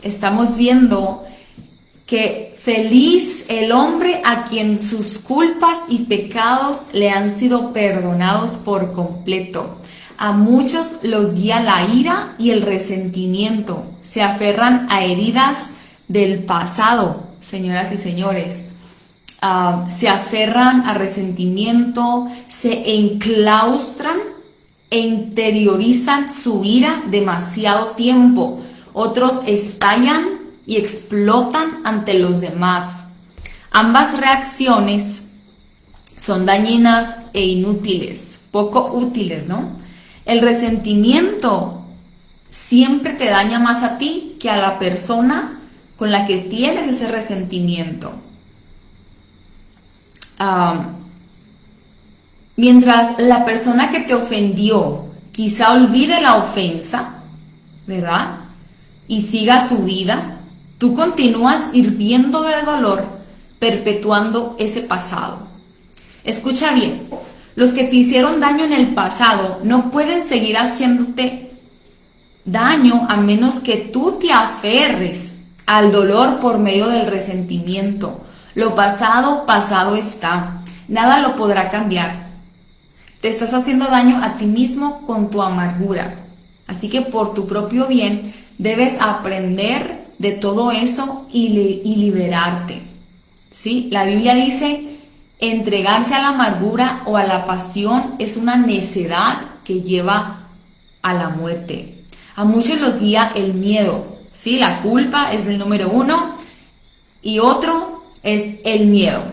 estamos viendo que feliz el hombre a quien sus culpas y pecados le han sido perdonados por completo. A muchos los guía la ira y el resentimiento. Se aferran a heridas del pasado, señoras y señores. Se aferran a resentimiento, se enclaustran e interiorizan su ira demasiado tiempo. Otros estallan y explotan ante los demás. Ambas reacciones son dañinas e inútiles, poco útiles, ¿no? El resentimiento siempre te daña más a ti que a la persona con la que tienes ese resentimiento. Mientras la persona que te ofendió quizá olvide la ofensa, ¿verdad? Y siga su vida, tú continúas hirviendo de dolor, perpetuando ese pasado. Escucha bien, los que te hicieron daño en el pasado no pueden seguir haciéndote daño a menos que tú te aferres al dolor por medio del resentimiento. Lo pasado, pasado está. Nada lo podrá cambiar. Te estás haciendo daño a ti mismo con tu amargura. Así que por tu propio bien debes aprender de todo eso y liberarte. ¿Sí? La Biblia dice, entregarse a la amargura o a la pasión es una necedad que lleva a la muerte. A muchos los guía el miedo. ¿Sí? La culpa es el número uno y otro es el miedo.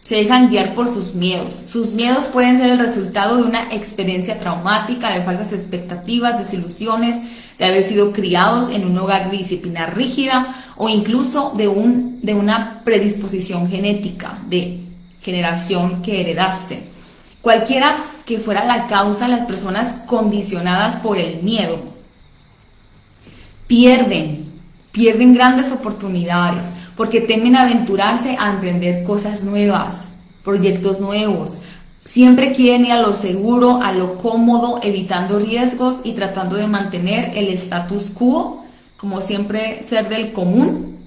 Se dejan guiar por sus miedos. Sus miedos pueden ser el resultado de una experiencia traumática, de falsas expectativas, desilusiones, de haber sido criados en un hogar de disciplina rígida o incluso de una predisposición genética, de generación que heredaste. Cualquiera que fuera la causa, las personas condicionadas por el miedo pierden grandes oportunidades porque temen aventurarse a emprender cosas nuevas, proyectos nuevos. Siempre quieren ir a lo seguro, a lo cómodo, evitando riesgos y tratando de mantener el status quo, como siempre ser del común.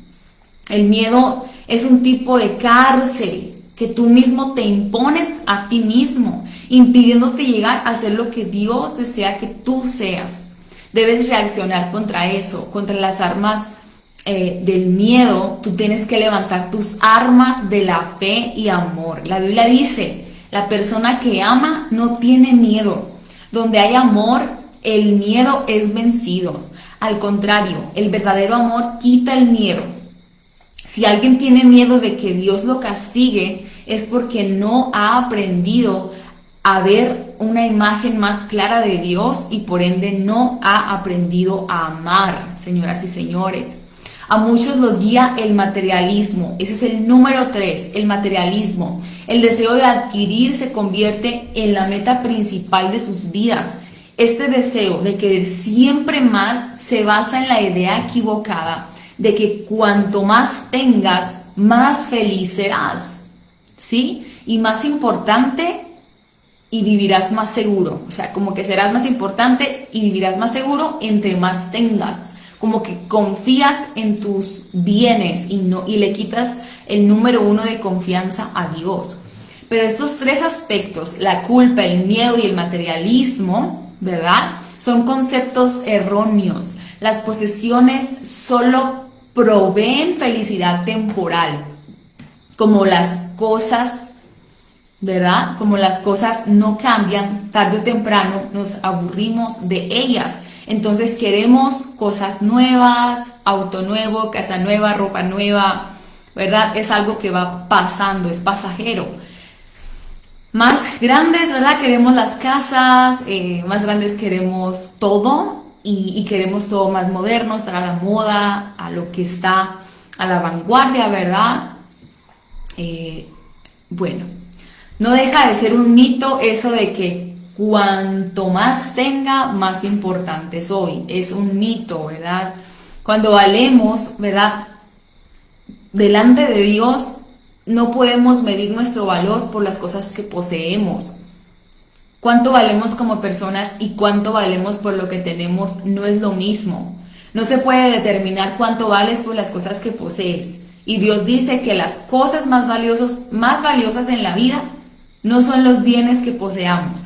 El miedo es un tipo de cárcel que tú mismo te impones a ti mismo, impidiéndote llegar a ser lo que Dios desea que tú seas. Debes reaccionar contra eso, contra las armas del miedo. Tú tienes que levantar tus armas de la fe y amor. La Biblia dice, la persona que ama no tiene miedo. Donde hay amor, el miedo es vencido. Al contrario, el verdadero amor quita el miedo. Si alguien tiene miedo de que Dios lo castigue, es porque no ha aprendido a ver una imagen más clara de Dios y por ende no ha aprendido a amar, señoras y señores. A muchos los guía el materialismo. Ese es el número 3, el materialismo. El deseo de adquirir se convierte en la meta principal de sus vidas. Este deseo de querer siempre más se basa en la idea equivocada de que cuanto más tengas, más feliz serás, ¿sí? Y más importante, y vivirás más seguro. O sea, como que serás más importante y vivirás más seguro entre más tengas. Como que confías en tus bienes y le quitas el número 1 de confianza a Dios. Pero estos 3 aspectos, la culpa, el miedo y el materialismo, ¿verdad? Son conceptos erróneos. Las posesiones solo proveen felicidad temporal. Como las cosas, ¿verdad? Como las cosas no cambian, tarde o temprano nos aburrimos de ellas. Entonces queremos cosas nuevas, auto nuevo, casa nueva, ropa nueva, ¿verdad? Es algo que va pasando, es pasajero. Más grandes, ¿verdad? Queremos las casas, más grandes queremos todo y queremos todo más moderno, estar a la moda, a lo que está a la vanguardia, ¿verdad? Bueno, no deja de ser un mito eso de que cuanto más tenga, más importante soy. Es un mito, ¿verdad? Cuando valemos, ¿verdad? Delante de Dios, no podemos medir nuestro valor por las cosas que poseemos. Cuánto valemos como personas y cuánto valemos por lo que tenemos no es lo mismo. No se puede determinar cuánto vales por las cosas que posees. Y Dios dice que las cosas más valiosas en la vida no son los bienes que poseamos.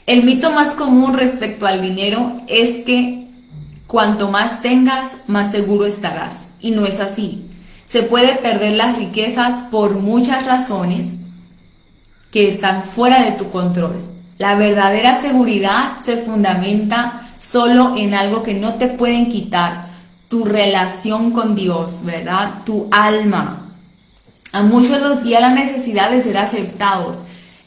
El mito más común respecto al dinero es que cuanto más tengas, más seguro estarás. Y no es así. Se puede perder las riquezas por muchas razones que están fuera de tu control. La verdadera seguridad se fundamenta solo en algo que no te pueden quitar: tu relación con Dios, ¿verdad? Tu alma. A muchos los guía la necesidad de ser aceptados.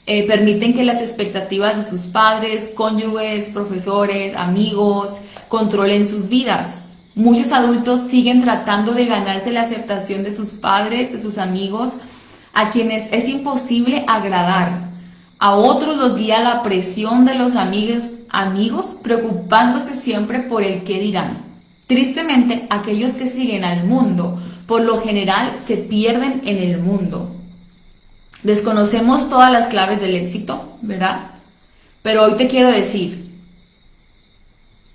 Permiten que las expectativas de sus padres, cónyuges, profesores, amigos controlen sus vidas. Muchos adultos siguen tratando de ganarse la aceptación de sus padres, de sus amigos, a quienes es imposible agradar. A otros los guía la presión de los amigos, preocupándose siempre por el qué dirán. Tristemente, aquellos que siguen al mundo, por lo general, se pierden en el mundo. Desconocemos todas las claves del éxito, ¿verdad? Pero hoy te quiero decir,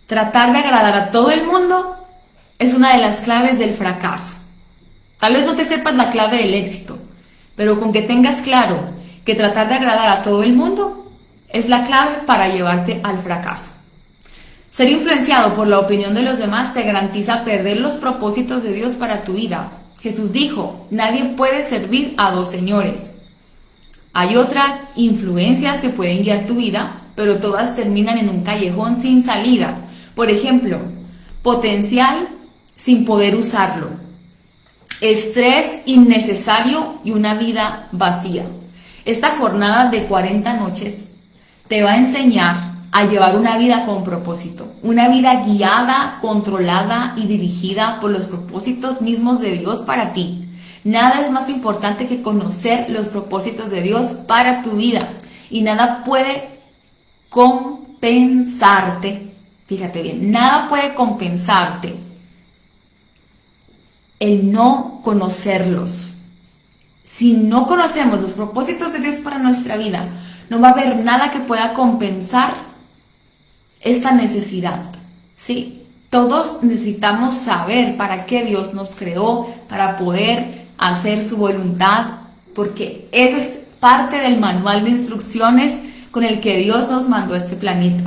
tratar de agradar a todo el mundo es una de las claves del fracaso. Tal vez no te sepas la clave del éxito, pero con que tengas claro que tratar de agradar a todo el mundo es la clave para llevarte al fracaso. Ser influenciado por la opinión de los demás te garantiza perder los propósitos de Dios para tu vida. Jesús dijo: nadie puede servir a dos señores. Hay otras influencias que pueden guiar tu vida, pero todas terminan en un callejón sin salida. Por ejemplo, potencial sin poder usarlo, estrés innecesario y una vida vacía. Esta jornada de 40 noches te va a enseñar a llevar una vida con propósito, una vida guiada, controlada y dirigida por los propósitos mismos de Dios para ti. Nada es más importante que conocer los propósitos de Dios para tu vida, y nada puede compensarte, fíjate bien, nada puede compensarte el no conocerlos. Si no conocemos los propósitos de Dios para nuestra vida, no va a haber nada que pueda compensar esta necesidad, ¿sí? Todos necesitamos saber para qué Dios nos creó, para poder hacer su voluntad, porque esa es parte del manual de instrucciones con el que Dios nos mandó a este planeta.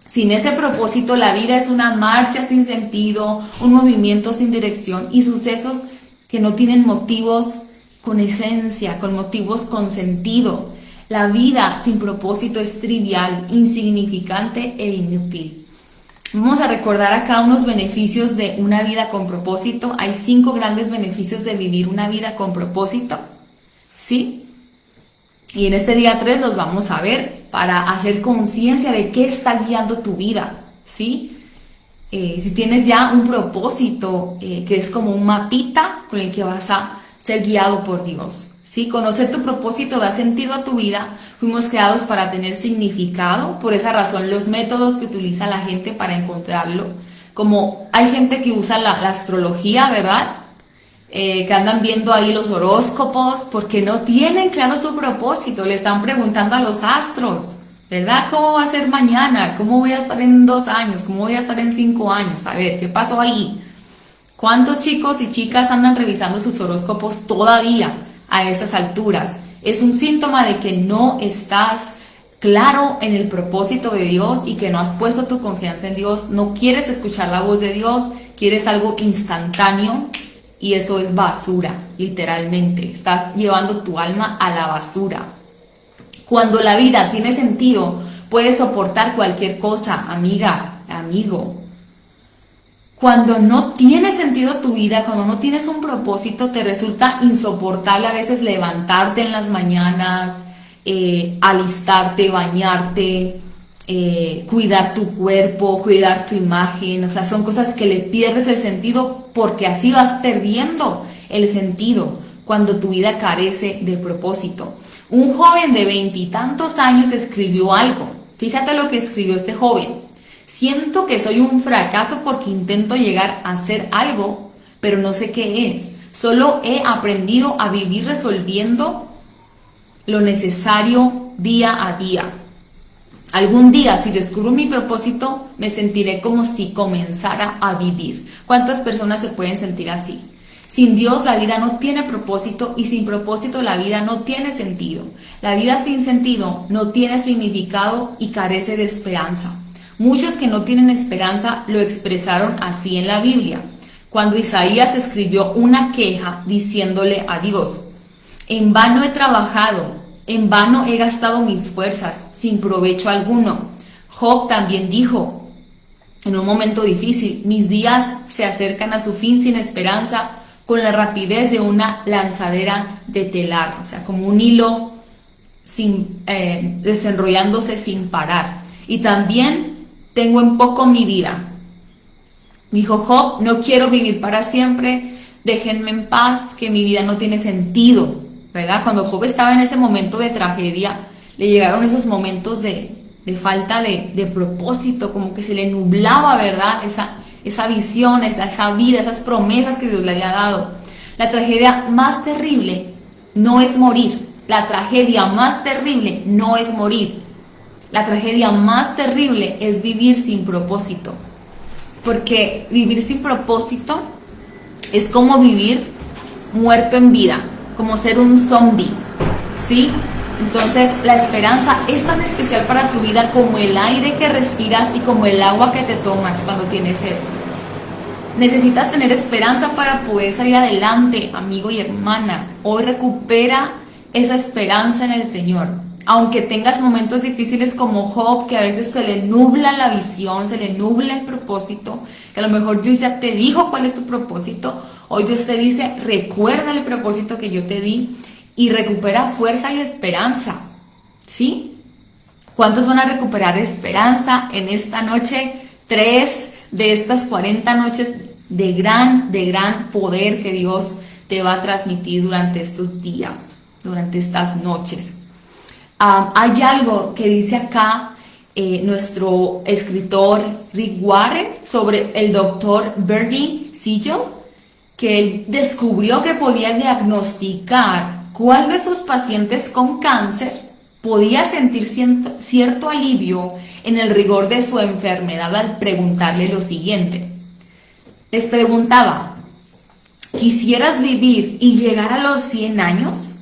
Sin ese propósito, la vida es una marcha sin sentido, un movimiento sin dirección y sucesos que no tienen motivos con esencia, con motivos con sentido. La vida sin propósito es trivial, insignificante e inútil. Vamos a recordar acá unos beneficios de una vida con propósito. Hay 5 grandes beneficios de vivir una vida con propósito, ¿sí? Y en este día 3 los vamos a ver para hacer conciencia de qué está guiando tu vida, ¿sí? Si tienes ya un propósito que es como un mapita con el que vas a ser guiado por Dios, ¿sí? Conocer tu propósito da sentido a tu vida. Fuimos creados para tener significado. Por esa razón, los métodos que utiliza la gente para encontrarlo, como hay gente que usa la astrología, ¿verdad? Que andan viendo ahí los horóscopos porque no tienen claro su propósito. Le están preguntando a los astros, ¿verdad? ¿Cómo va a ser mañana? ¿Cómo voy a estar en 2 años? ¿Cómo voy a estar en 5 años? A ver, ¿qué pasó ahí? ¿Cuántos chicos y chicas andan revisando sus horóscopos todavía a esas alturas? Es un síntoma de que no estás claro en el propósito de Dios y que no has puesto tu confianza en Dios. No quieres escuchar la voz de Dios, quieres algo instantáneo. Y eso es basura, literalmente. Estás llevando tu alma a la basura. Cuando la vida tiene sentido, puedes soportar cualquier cosa, amiga, amigo. Cuando no tiene sentido tu vida, cuando no tienes un propósito, te resulta insoportable a veces levantarte en las mañanas, alistarte, bañarte, cuidar tu cuerpo, cuidar tu imagen. O sea, son cosas que le pierdes el sentido porque así vas perdiendo el sentido cuando tu vida carece de propósito. Un joven de 20 y tantos años escribió algo. Fíjate lo que escribió este joven. Siento que soy un fracaso porque intento llegar a hacer algo, pero no sé qué es. Solo he aprendido a vivir resolviendo lo necesario día a día. Algún día, si descubro mi propósito, me sentiré como si comenzara a vivir. ¿Cuántas personas se pueden sentir así? Sin Dios la vida no tiene propósito y sin propósito la vida no tiene sentido. La vida sin sentido no tiene significado y carece de esperanza. Muchos que no tienen esperanza lo expresaron así en la Biblia, cuando Isaías escribió una queja diciéndole a Dios: en vano he trabajado, en vano he gastado mis fuerzas, sin provecho alguno. Job también dijo, en un momento difícil: mis días se acercan a su fin sin esperanza, con la rapidez de una lanzadera de telar, o sea, como un hilo desenrollándose sin parar. Y también tengo en poco mi vida. Dijo Job: no quiero vivir para siempre, déjenme en paz, que mi vida no tiene sentido, ¿verdad? Cuando Job estaba en ese momento de tragedia, le llegaron esos momentos de falta de propósito, como que se le nublaba, ¿verdad? Esa visión, esa vida, esas promesas que Dios le había dado. La tragedia más terrible no es morir. La tragedia más terrible no es morir. La tragedia más terrible es vivir sin propósito. Porque vivir sin propósito es como vivir muerto en vida, como ser un zombie, ¿sí? Entonces la esperanza es tan especial para tu vida como el aire que respiras y como el agua que te tomas cuando tienes sed. Necesitas tener esperanza para poder salir adelante, amigo y hermana. Hoy recupera esa esperanza en el Señor. Aunque tengas momentos difíciles como Job, que a veces se le nubla la visión, se le nubla el propósito, que a lo mejor Dios ya te dijo cuál es tu propósito, hoy Dios te dice: recuerda el propósito que yo te di y recupera fuerza y esperanza, ¿sí? ¿Cuántos van a recuperar esperanza en esta noche? 3 de estas 40 noches de gran poder que Dios te va a transmitir durante estos días, durante estas noches. Hay algo que dice acá nuestro escritor Rick Warren sobre el doctor Bernie Siegel, que él descubrió que podía diagnosticar cuál de sus pacientes con cáncer podía sentir cierto alivio en el rigor de su enfermedad al preguntarle lo siguiente. Les preguntaba: ¿quisieras vivir y llegar a los 100 años?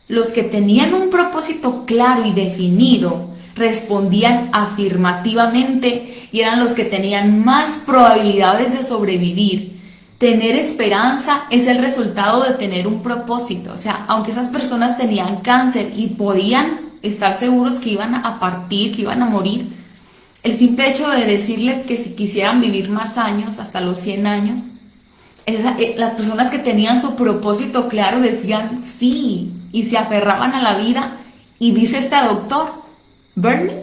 Los que tenían un propósito claro y definido respondían afirmativamente y eran los que tenían más probabilidades de sobrevivir. Tener esperanza es el resultado de tener un propósito. O sea, aunque esas personas tenían cáncer y podían estar seguros que iban a partir, que iban a morir, el simple hecho de decirles que si quisieran vivir más años, hasta los 100 años, las personas que tenían su propósito claro decían sí y se aferraban a la vida. Y dice este doctor Bernie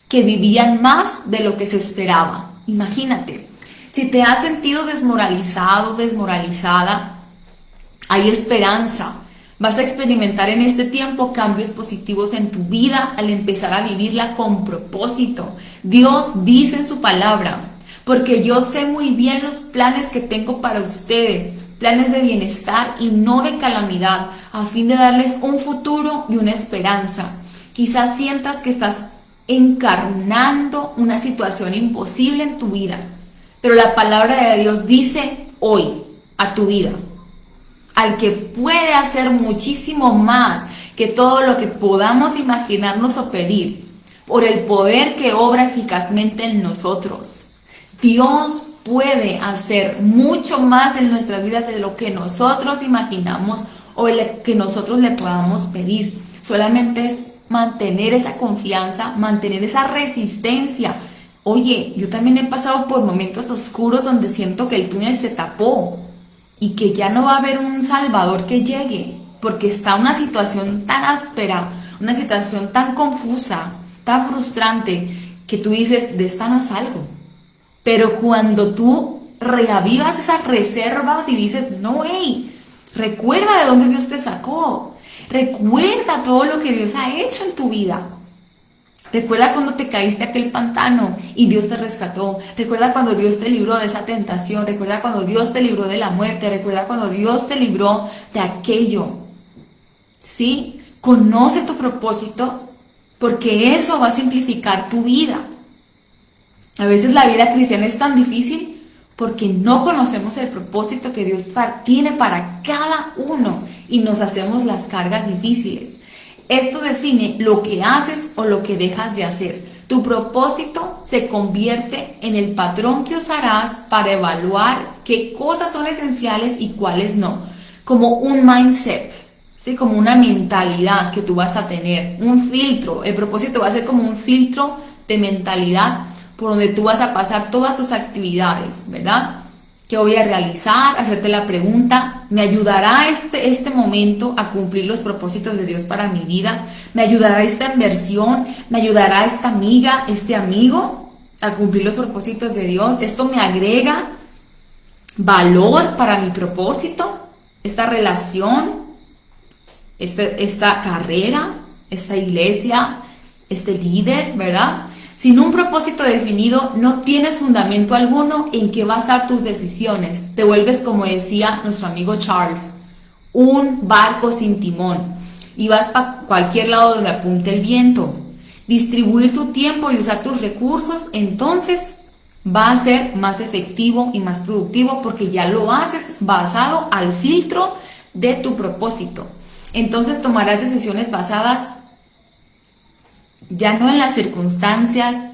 que vivían más de lo que se esperaba. Imagínate, si te has sentido desmoralizado, desmoralizada, hay esperanza. Vas a experimentar en este tiempo cambios positivos en tu vida al empezar a vivirla con propósito. Dios dice en su palabra: porque yo sé muy bien los planes que tengo para ustedes, planes de bienestar y no de calamidad, a fin de darles un futuro y una esperanza. Quizás sientas que estás encarnando una situación imposible en tu vida, pero la palabra de Dios dice hoy a tu vida: al que puede hacer muchísimo más que todo lo que podamos imaginarnos o pedir, por el poder que obra eficazmente en nosotros. Dios puede hacer mucho más en nuestras vidas de lo que nosotros imaginamos o que nosotros le podamos pedir. Solamente es mantener esa confianza, mantener esa resistencia. Oye, yo también he pasado por momentos oscuros donde siento que el túnel se tapó y que ya no va a haber un salvador que llegue, porque está una situación tan áspera, una situación tan confusa, tan frustrante, que tú dices: de esta no salgo. Pero cuando tú reavivas esas reservas y dices: no, hey, recuerda de dónde Dios te sacó, recuerda todo lo que Dios ha hecho en tu vida. Recuerda cuando te caíste a aquel pantano y Dios te rescató. Recuerda cuando Dios te libró de esa tentación. Recuerda cuando Dios te libró de la muerte. Recuerda cuando Dios te libró de aquello. ¿Sí? Conoce tu propósito porque eso va a simplificar tu vida. A veces la vida cristiana es tan difícil porque no conocemos el propósito que Dios tiene para cada uno y nos hacemos las cargas difíciles. Esto define lo que haces o lo que dejas de hacer. Tu propósito se convierte en el patrón que usarás para evaluar qué cosas son esenciales y cuáles no. Como un mindset, ¿sí? Como una mentalidad que tú vas a tener, un filtro. El propósito va a ser como un filtro de mentalidad por donde tú vas a pasar todas tus actividades, ¿verdad? ¿Qué voy a realizar? Hacerte la pregunta, ¿me ayudará este momento a cumplir los propósitos de Dios para mi vida? ¿Me ayudará esta inversión? ¿Me ayudará esta amiga, este amigo a cumplir los propósitos de Dios? ¿Esto me agrega valor para mi propósito? ¿Esta relación? ¿Esta carrera? ¿Esta iglesia? ¿Este líder? ¿Verdad? Sin un propósito definido, no tienes fundamento alguno en qué basar tus decisiones. Te vuelves, como decía nuestro amigo Charles, un barco sin timón y vas para cualquier lado donde apunte el viento. Distribuir tu tiempo y usar tus recursos, entonces va a ser más efectivo y más productivo porque ya lo haces basado al filtro de tu propósito. Entonces tomarás decisiones basadas ya no en las circunstancias,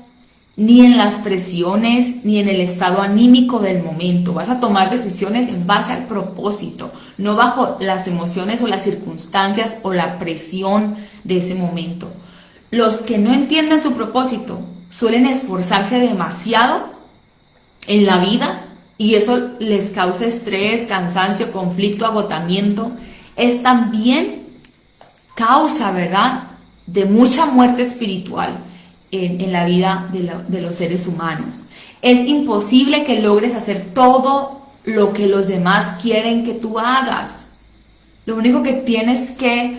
ni en las presiones, ni en el estado anímico del momento. Vas a tomar decisiones en base al propósito, no bajo las emociones o las circunstancias o la presión de ese momento. Los que no entienden su propósito suelen esforzarse demasiado en la vida y eso les causa estrés, cansancio, conflicto, agotamiento. Es también causa, ¿verdad?, de mucha muerte espiritual en la vida de los seres humanos. Es imposible que logres hacer todo lo que los demás quieren que tú hagas. Lo único que tienes que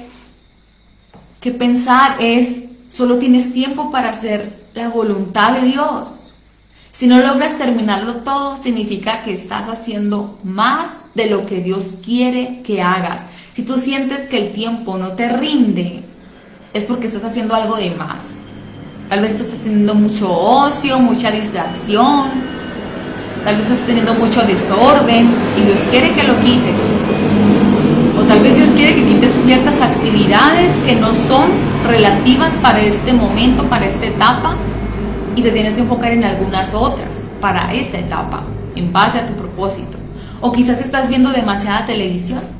pensar es, solo tienes tiempo para hacer la voluntad de Dios. Si no logras terminarlo todo, significa que estás haciendo más de lo que Dios quiere que hagas. Si tú sientes que el tiempo no te rinde, es porque estás haciendo algo de más. Tal vez te estás teniendo mucho ocio, mucha distracción. Tal vez estás teniendo mucho desorden y Dios quiere que lo quites. O tal vez Dios quiere que quites ciertas actividades que no son relativas para este momento, para esta etapa, y te tienes que enfocar en algunas otras para esta etapa, en base a tu propósito. O quizás estás viendo demasiada televisión.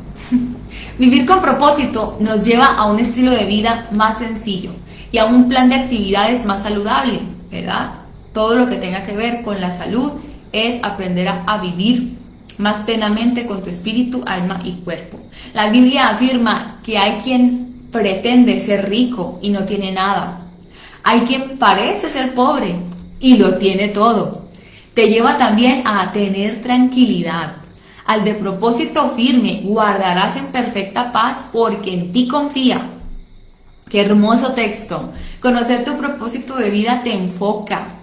Vivir con propósito nos lleva a un estilo de vida más sencillo y a un plan de actividades más saludable, ¿verdad? Todo lo que tenga que ver con la salud es aprender a vivir más plenamente con tu espíritu, alma y cuerpo. La Biblia afirma que hay quien pretende ser rico y no tiene nada. Hay quien parece ser pobre y lo tiene todo. Te lleva también a tener tranquilidad. Al de propósito firme guardarás en perfecta paz porque en ti confía. Qué hermoso texto. Conocer tu propósito de vida te enfoca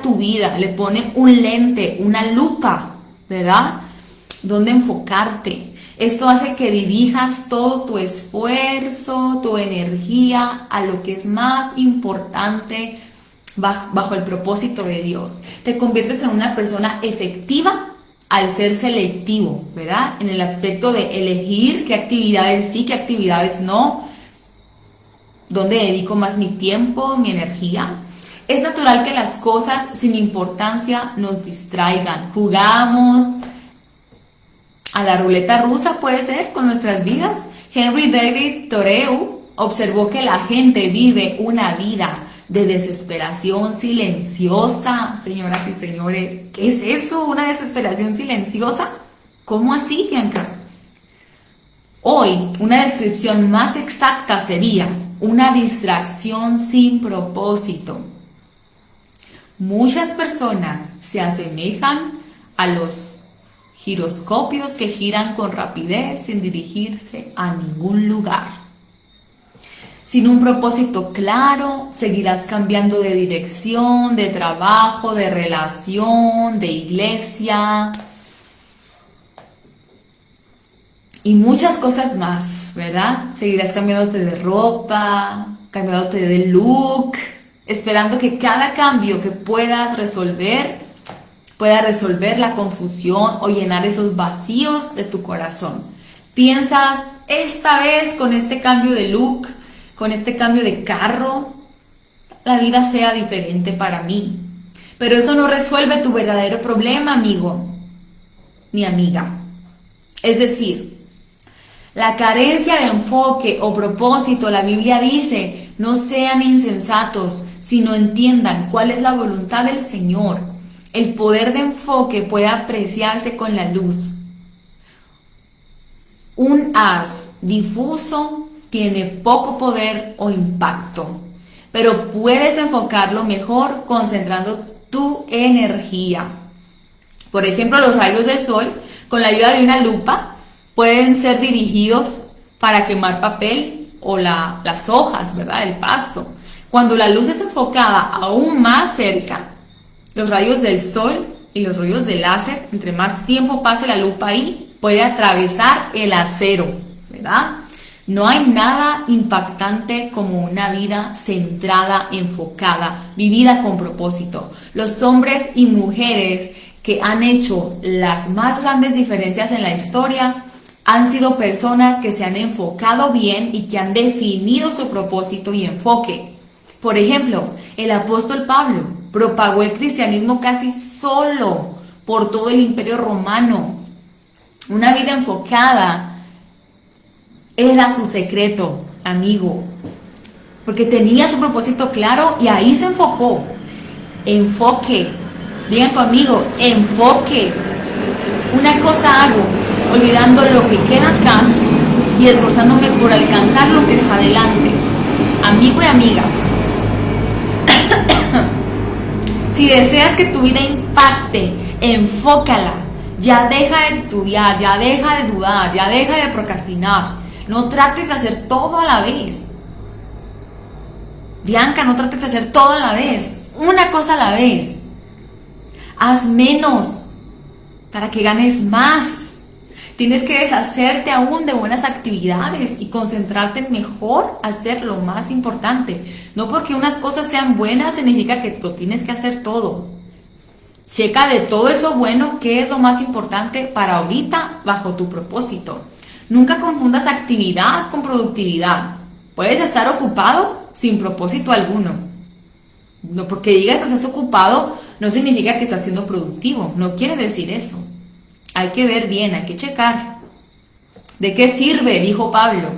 tu vida, le pone un lente, una lupa, ¿verdad? ¿Dónde enfocarte? Esto hace que dirijas todo tu esfuerzo, tu energía a lo que es más importante bajo el propósito de Dios. Te conviertes en una persona efectiva al ser selectivo, ¿verdad? En el aspecto de elegir qué actividades sí, qué actividades no, dónde dedico más mi tiempo, mi energía. Es natural que las cosas sin importancia nos distraigan. Jugamos a la ruleta rusa, puede ser, con nuestras vidas. Henry David Thoreau observó que la gente vive una vida de desesperación silenciosa. Señoras y señores, ¿qué es eso? ¿Una desesperación silenciosa? ¿Cómo así, Bianca? Hoy, una descripción más exacta sería una distracción sin propósito. Muchas personas se asemejan a los giroscopios que giran con rapidez sin dirigirse a ningún lugar. Sin un propósito claro, seguirás cambiando de dirección, de trabajo, de relación, de iglesia y muchas cosas más, ¿verdad? Seguirás cambiándote de ropa, cambiándote de look, esperando que cada cambio que puedas resolver pueda resolver la confusión o llenar esos vacíos de tu corazón. Piensas, esta vez con este cambio de look, con este cambio de carro, la vida sea diferente para mí. Pero eso no resuelve tu verdadero problema, amigo ni amiga. Es decir, la carencia de enfoque o propósito, la Biblia dice, no sean insensatos, sino entiendan cuál es la voluntad del Señor. El poder de enfoque puede apreciarse con la luz. Un haz difuso tiene poco poder o impacto, pero puedes enfocarlo mejor concentrando tu energía. Por ejemplo, los rayos del sol, con la ayuda de una lupa, pueden ser dirigidos para quemar papel o las hojas, ¿verdad?, del pasto. Cuando la luz es enfocada aún más cerca, los rayos del sol y los rayos de láser, entre más tiempo pase la lupa ahí, puede atravesar el acero, ¿verdad? No hay nada impactante como una vida centrada, enfocada, vivida con propósito. Los hombres y mujeres que han hecho las más grandes diferencias en la historia han sido personas que se han enfocado bien y que han definido su propósito y enfoque. Por ejemplo, el apóstol Pablo propagó el cristianismo casi solo por todo el imperio romano. Una vida enfocada era su secreto, amigo, porque tenía su propósito claro y ahí se enfocó. Enfoque, digan conmigo, enfoque. Una cosa hago, olvidando lo que queda atrás y esforzándome por alcanzar lo que está delante. Amigo y amiga, si deseas que tu vida impacte, enfócala. Ya deja de titubear, ya deja de dudar, ya deja de procrastinar. No trates de hacer todo a la vez. Bianca, no trates de hacer todo a la vez. Una cosa a la vez. Haz menos para que ganes más. Tienes que deshacerte aún de buenas actividades y concentrarte en mejor hacer lo más importante. No porque unas cosas sean buenas significa que tú tienes que hacer todo. Checa de todo eso bueno qué es lo más importante para ahorita bajo tu propósito. Nunca confundas actividad con productividad. Puedes estar ocupado sin propósito alguno. No porque digas que estás ocupado no significa que estás siendo productivo. No quiere decir eso. Hay que ver bien, hay que checar. ¿De qué sirve? Dijo Pablo.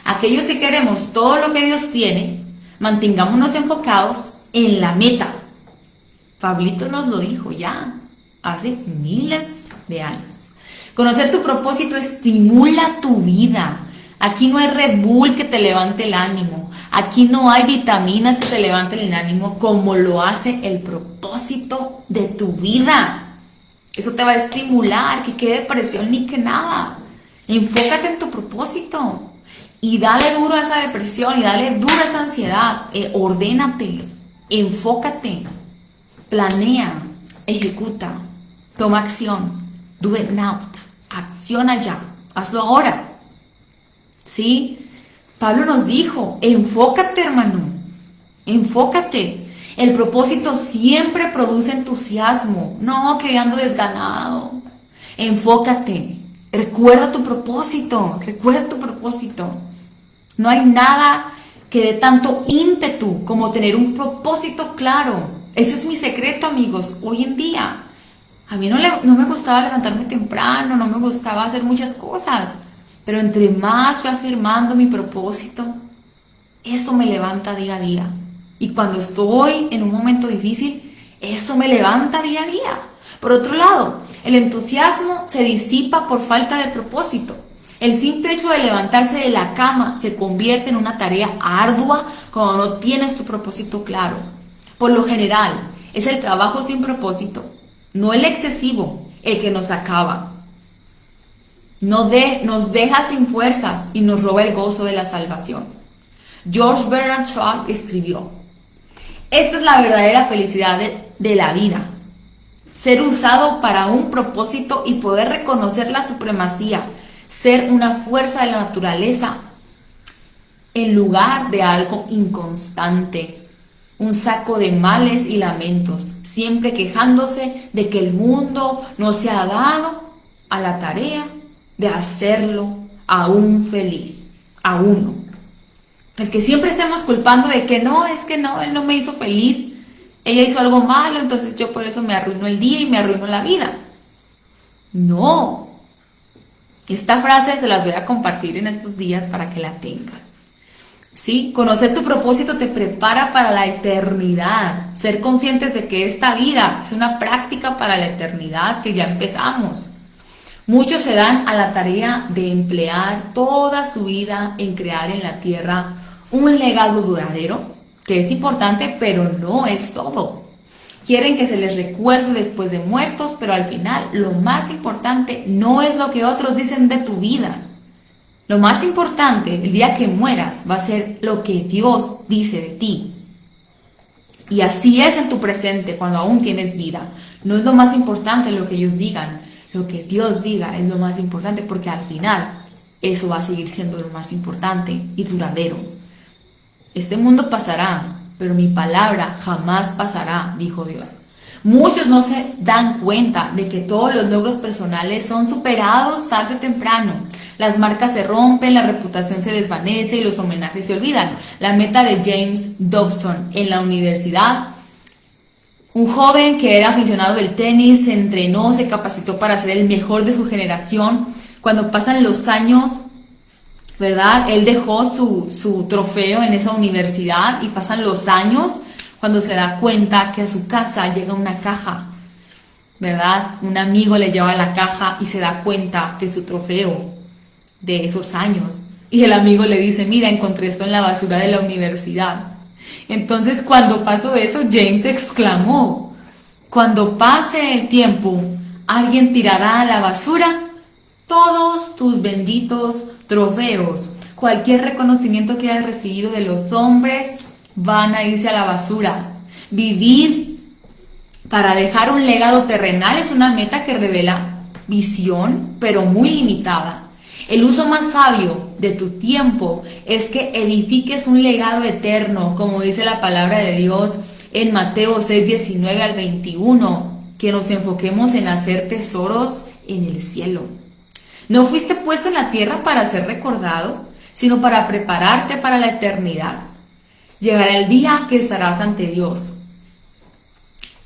Aquellos que queremos todo lo que Dios tiene, mantengámonos enfocados en la meta. Pablito nos lo dijo ya hace miles de años. Conocer tu propósito estimula tu vida. Aquí no hay Red Bull que te levante el ánimo. Aquí no hay vitaminas que te levanten el ánimo como lo hace el propósito de tu vida. Eso te va a estimular, que quede depresión ni que nada. Enfócate en tu propósito y dale duro a esa depresión y dale duro a esa ansiedad. Ordénate, enfócate, planea, ejecuta, toma acción. Do it now. Acciona ya. Hazlo ahora. ¿Sí? Pablo nos dijo, enfócate, hermano. Enfócate. El propósito siempre produce entusiasmo. No, que ando desganado. Enfócate. Recuerda tu propósito. Recuerda tu propósito. No hay nada que dé tanto ímpetu como tener un propósito claro. Ese es mi secreto, amigos, hoy en día. A mí no me gustaba levantarme temprano, no me gustaba hacer muchas cosas. Pero entre más fui afirmando mi propósito, eso me levanta día a día. Y cuando estoy en un momento difícil, eso me levanta día a día. Por otro lado, el entusiasmo se disipa por falta de propósito. El simple hecho de levantarse de la cama se convierte en una tarea ardua cuando no tienes tu propósito claro. Por lo general, es el trabajo sin propósito, no el excesivo, el que nos acaba. Nos deja sin fuerzas y nos roba el gozo de la salvación. George Bernard Shaw escribió: esta es la verdadera felicidad de la vida. Ser usado para un propósito y poder reconocer la supremacía, ser una fuerza de la naturaleza en lugar de algo inconstante, un saco de males y lamentos, siempre quejándose de que el mundo no se ha dado a la tarea de hacerlo aún feliz, a uno. El que siempre estemos culpando de que no, es que no, él no me hizo feliz, ella hizo algo malo, entonces yo por eso me arruino el día y me arruino la vida. No. Esta frase se las voy a compartir en estos días para que la tengan. ¿Sí? Conocer tu propósito te prepara para la eternidad. Ser conscientes de que esta vida es una práctica para la eternidad que ya empezamos. Muchos se dan a la tarea de emplear toda su vida en crear en la tierra un legado duradero, que es importante, pero no es todo. Quieren que se les recuerde después de muertos, pero al final lo más importante no es lo que otros dicen de tu vida. Lo más importante el día que mueras va a ser lo que Dios dice de ti. Y así es en tu presente cuando aún tienes vida. No es lo más importante lo que ellos digan, lo que Dios diga es lo más importante, porque al final eso va a seguir siendo lo más importante y duradero. Este mundo pasará, pero mi palabra jamás pasará, dijo Dios. Muchos no se dan cuenta de que todos los logros personales son superados tarde o temprano. Las marcas se rompen, la reputación se desvanece y los homenajes se olvidan. La meta de James Dobson en la universidad: un joven que era aficionado del tenis, se entrenó, se capacitó para ser el mejor de su generación. Cuando pasan los años, ¿verdad? Él dejó su trofeo en esa universidad y pasan los años cuando se da cuenta que a su casa llega una caja, ¿verdad? Un amigo le lleva la caja y se da cuenta de su trofeo de esos años. Y el amigo le dice: mira, encontré esto en la basura de la universidad. Entonces, cuando pasó eso, James exclamó: cuando pase el tiempo, alguien tirará a la basura todos tus benditos trofeos. Cualquier reconocimiento que hayas recibido de los hombres van a irse a la basura. Vivir para dejar un legado terrenal es una meta que revela visión, pero muy limitada. El uso más sabio de tu tiempo es que edifiques un legado eterno, como dice la palabra de Dios en Mateo 6, 19 al 21, que nos enfoquemos en hacer tesoros en el cielo. No fuiste puesto en la tierra para ser recordado, sino para prepararte para la eternidad. Llegará el día que estarás ante Dios.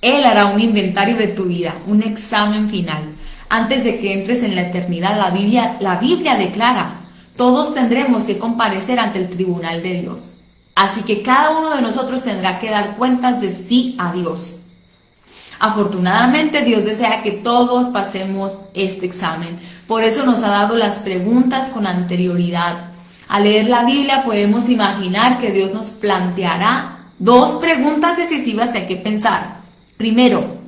Él hará un inventario de tu vida, un examen final. Antes de que entres en la eternidad, la Biblia declara: todos tendremos que comparecer ante el tribunal de Dios. Así que cada uno de nosotros tendrá que dar cuentas de sí a Dios. Afortunadamente, Dios desea que todos pasemos este examen. Por eso nos ha dado las preguntas con anterioridad. Al leer la Biblia podemos imaginar que Dios nos planteará dos preguntas decisivas que hay que pensar. Primero,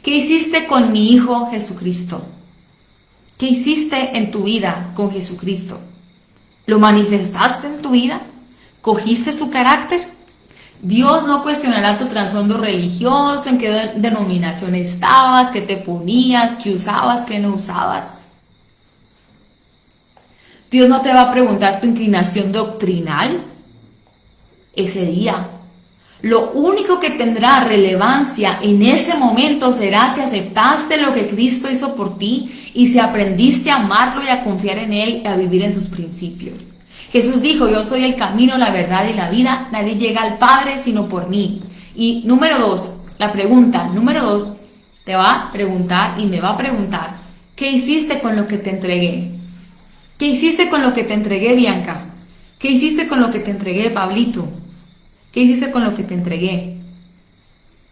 ¿qué hiciste con mi Hijo Jesucristo? ¿Qué hiciste en tu vida con Jesucristo? ¿Lo manifestaste en tu vida? ¿Cogiste su carácter? Dios no cuestionará tu trasfondo religioso, en qué denominación estabas, qué te ponías, qué usabas, qué no usabas. Dios no te va a preguntar tu inclinación doctrinal ese día. Lo único que tendrá relevancia en ese momento será si aceptaste lo que Cristo hizo por ti y si aprendiste a amarlo y a confiar en Él y a vivir en sus principios. Jesús dijo: yo soy el camino, la verdad y la vida. Nadie llega al Padre sino por mí. Y número dos, te va a preguntar y me va a preguntar: ¿qué hiciste con lo que te entregué? ¿Qué hiciste con lo que te entregué, Bianca? ¿Qué hiciste con lo que te entregué, Pablito? ¿Qué hiciste con lo que te entregué?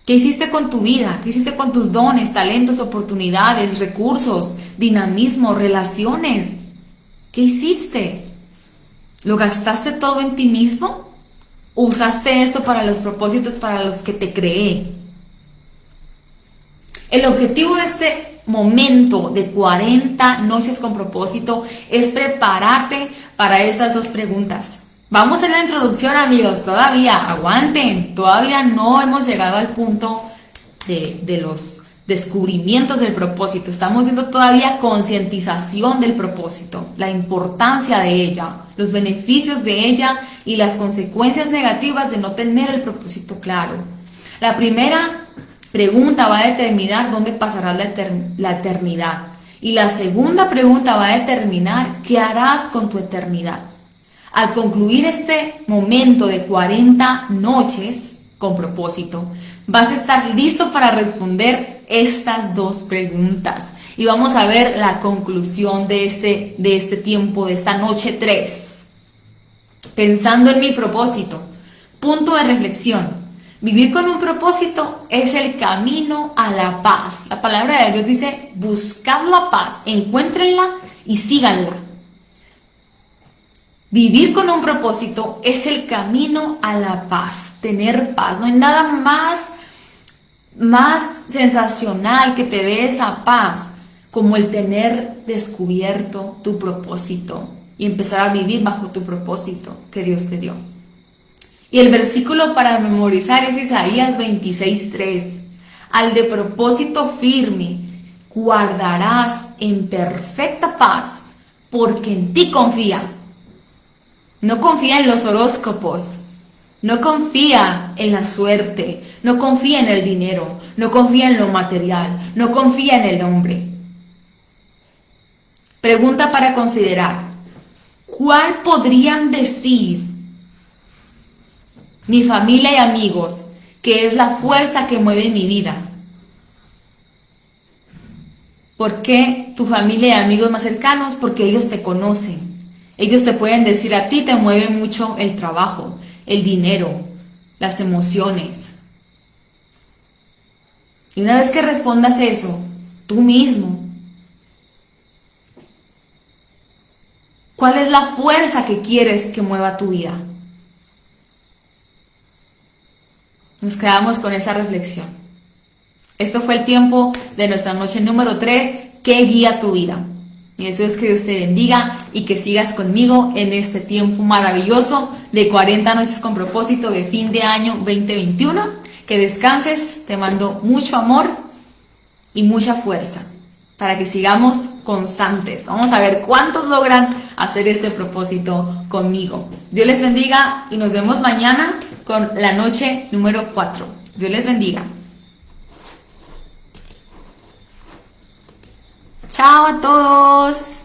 ¿Qué hiciste con tu vida? ¿Qué hiciste con tus dones, talentos, oportunidades, recursos, dinamismo, relaciones? ¿Qué hiciste? ¿Lo gastaste todo en ti mismo? ¿O usaste esto para los propósitos para los que te creé? El objetivo de este momento de 40 noches con propósito es prepararte para estas dos preguntas. Vamos en la introducción, amigos, todavía aguanten, todavía no hemos llegado al punto de los descubrimientos del propósito. Estamos viendo todavía concientización del propósito, la importancia de ella, los beneficios de ella y las consecuencias negativas de no tener el propósito claro. La primera pregunta va a determinar dónde pasarás la eternidad. Y la segunda pregunta va a determinar qué harás con tu eternidad. Al concluir este momento de 40 noches con propósito, vas a estar listo para responder estas dos preguntas. Y vamos a ver la conclusión de este tiempo, de esta noche 3. Pensando en mi propósito. Punto de reflexión. Vivir con un propósito es el camino a la paz. La palabra de Dios dice, buscad la paz, encuéntrenla y síganla. Vivir con un propósito es el camino a la paz, tener paz. No hay nada más sensacional que te dé esa paz como el tener descubierto tu propósito y empezar a vivir bajo tu propósito que Dios te dio. Y el versículo para memorizar es Isaías 26:3. Al de propósito firme guardarás en perfecta paz, porque en ti confía. No confía en los horóscopos, no confía en la suerte, no confía en el dinero, no confía en lo material, no confía en el hombre. Pregunta para considerar. ¿Cuál podrían decir mi familia y amigos que es la fuerza que mueve mi vida? ¿Por qué tu familia y amigos más cercanos? Porque ellos te conocen. Ellos te pueden decir, a ti te mueve mucho el trabajo, el dinero, las emociones. Y una vez que respondas eso, tú mismo, ¿cuál es la fuerza que quieres que mueva tu vida? Nos quedamos con esa reflexión. Esto fue el tiempo de nuestra noche número 3, que guía tu vida. Y eso es que Dios te bendiga y que sigas conmigo en este tiempo maravilloso de 40 noches con propósito de fin de año 2021. Que descanses, te mando mucho amor y mucha fuerza para que sigamos constantes. Vamos a ver cuántos logran hacer este propósito conmigo. Dios les bendiga y nos vemos mañana con la noche número 4. Dios les bendiga. Chao a todos.